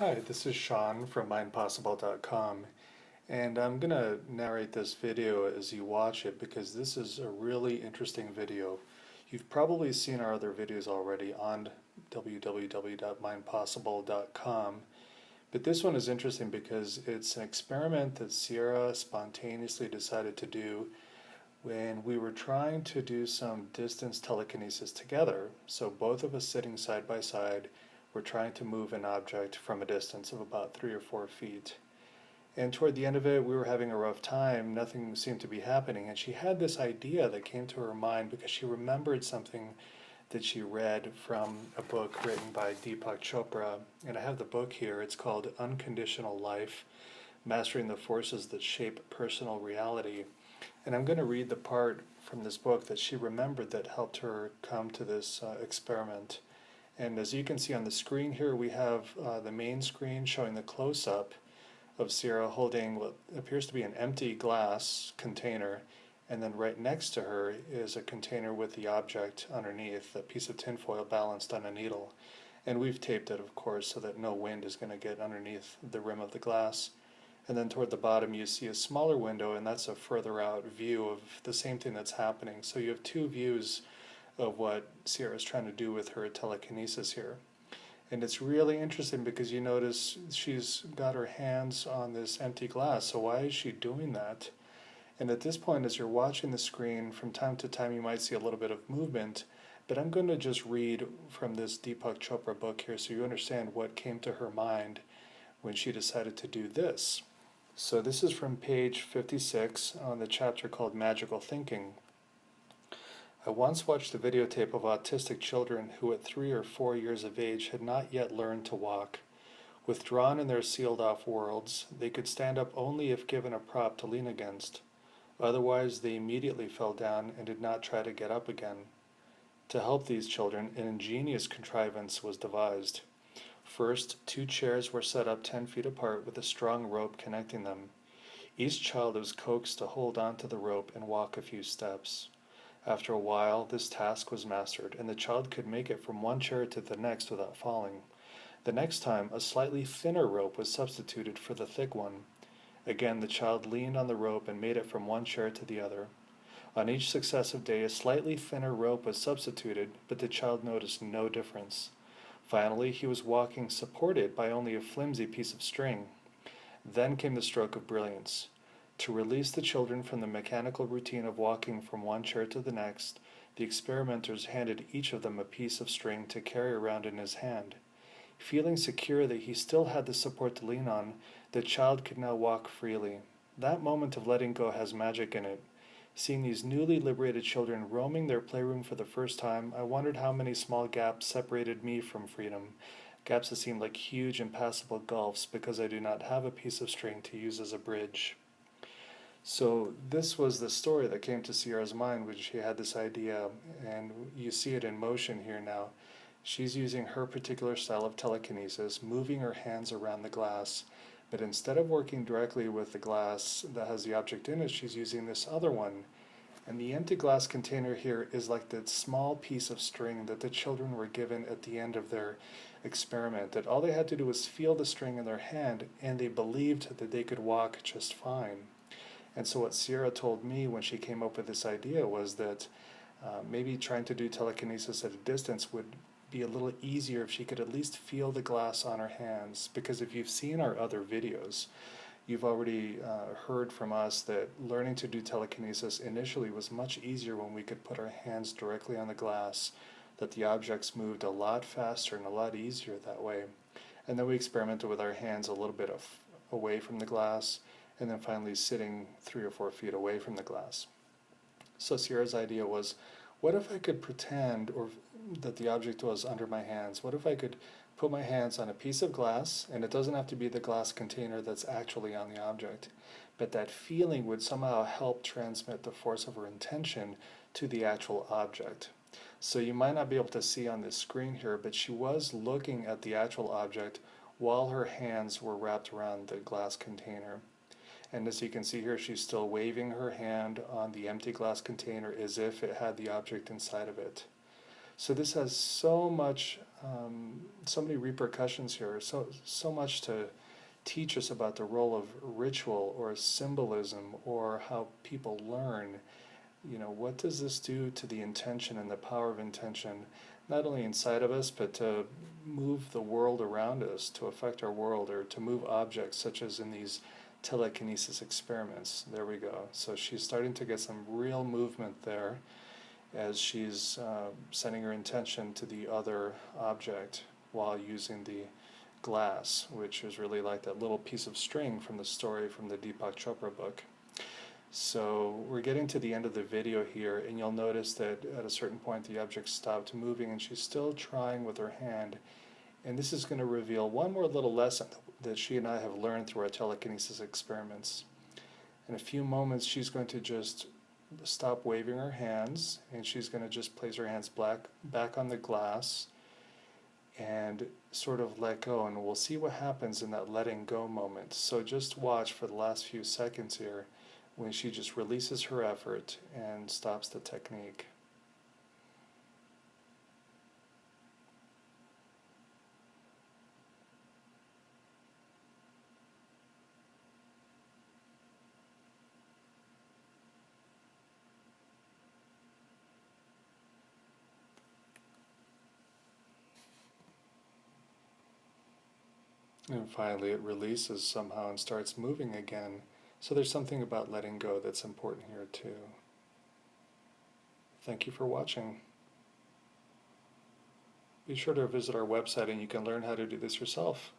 Hi, this is Sean from mindpossible.com, and I'm going to narrate this video as you watch it because this is a really interesting video. You've probably seen our other videos already on www.mindpossible.com, but this one is interesting because it's an experiment that Sierra spontaneously decided to do when we were trying to do some distance telekinesis together. So both of us sitting side by side, we're trying to move an object from a distance of about 3 or 4 feet. And toward the end of it, we were having a rough time. Nothing seemed to be happening. And she had this idea that came to her mind because she remembered something that she read from a book written by Deepak Chopra. And I have the book here. It's called Unconditional Life, Mastering the Forces That Shape Personal Reality. And I'm going to read the part from this book that she remembered that helped her come to this experiment. And as you can see on the screen here, we have the main screen showing the close-up of Sierra holding what appears to be an empty glass container, and then right next to her is a container with the object underneath, a piece of tinfoil balanced on a needle. And we've taped it, of course, so that no wind is going to get underneath the rim of the glass. And then toward the bottom you see a smaller window, and that's a further out view of the same thing that's happening. So you have two views of what Sierra is trying to do with her telekinesis here. And it's really interesting because you notice she's got her hands on this empty glass. So why is she doing that? And at this point, as you're watching the screen, from time to time you might see a little bit of movement, but I'm going to just read from this Deepak Chopra book here so you understand what came to her mind when she decided to do this. So this is from page 56 on the chapter called Magical Thinking. I once watched a videotape of autistic children who at 3 or 4 years of age had not yet learned to walk. Withdrawn in their sealed-off worlds, they could stand up only if given a prop to lean against. Otherwise, they immediately fell down and did not try to get up again. To help these children, an ingenious contrivance was devised. First, 2 chairs were set up 10 feet apart with a strong rope connecting them. Each child was coaxed to hold on to the rope and walk a few steps. After a while, this task was mastered, and the child could make it from one chair to the next without falling. The next time, a slightly thinner rope was substituted for the thick one. Again, the child leaned on the rope and made it from one chair to the other. On each successive day, a slightly thinner rope was substituted, but the child noticed no difference. Finally, he was walking supported by only a flimsy piece of string. Then came the stroke of brilliance. To release the children from the mechanical routine of walking from one chair to the next, the experimenters handed each of them a piece of string to carry around in his hand. Feeling secure that he still had the support to lean on, the child could now walk freely. That moment of letting go has magic in it. Seeing these newly liberated children roaming their playroom for the first time, I wondered how many small gaps separated me from freedom, gaps that seemed like huge impassable gulfs because I do not have a piece of string to use as a bridge. So this was the story that came to Sierra's mind when she had this idea, and you see it in motion here now. She's using her particular style of telekinesis, moving her hands around the glass, but instead of working directly with the glass that has the object in it, she's using this other one. And the empty glass container here is like that small piece of string that the children were given at the end of their experiment, that all they had to do was feel the string in their hand, and they believed that they could walk just fine. And so what Sierra told me when she came up with this idea was that maybe trying to do telekinesis at a distance would be a little easier if she could at least feel the glass on her hands. Because if you've seen our other videos, you've already heard from us that learning to do telekinesis initially was much easier when we could put our hands directly on the glass, that the objects moved a lot faster and a lot easier that way. And then we experimented with our hands a little bit away from the glass, and then finally sitting 3 or 4 feet away from the glass. So Sierra's idea was, what if I could pretend that the object was under my hands? What if I could put my hands on a piece of glass, and it doesn't have to be the glass container that's actually on the object, but that feeling would somehow help transmit the force of her intention to the actual object. So you might not be able to see on this screen here, but she was looking at the actual object while her hands were wrapped around the glass container. And as you can see here, she's still waving her hand on the empty glass container as if it had the object inside of it. So this has so many repercussions here, so much to teach us about the role of ritual or symbolism or how people learn. What does this do to the intention and the power of intention, not only inside of us, but to move the world around us, to affect our world, or to move objects, such as in these telekinesis experiments. There we go. So she's starting to get some real movement there as she's sending her intention to the other object while using the glass, which is really like that little piece of string from the story from the Deepak Chopra book. So we're getting to the end of the video here, and you'll notice that at a certain point the object stopped moving and she's still trying with her hand. And this is going to reveal one more little lesson that she and I have learned through our telekinesis experiments. In a few moments she's going to just stop waving her hands, and she's going to just place her hands back on the glass and sort of let go, and we'll see what happens in that letting go moment. So just watch for the last few seconds here when she just releases her effort and stops the technique. And finally it releases somehow and starts moving again. So there's something about letting go that's important here too. Thank you for watching. Be sure to visit our website and you can learn how to do this yourself.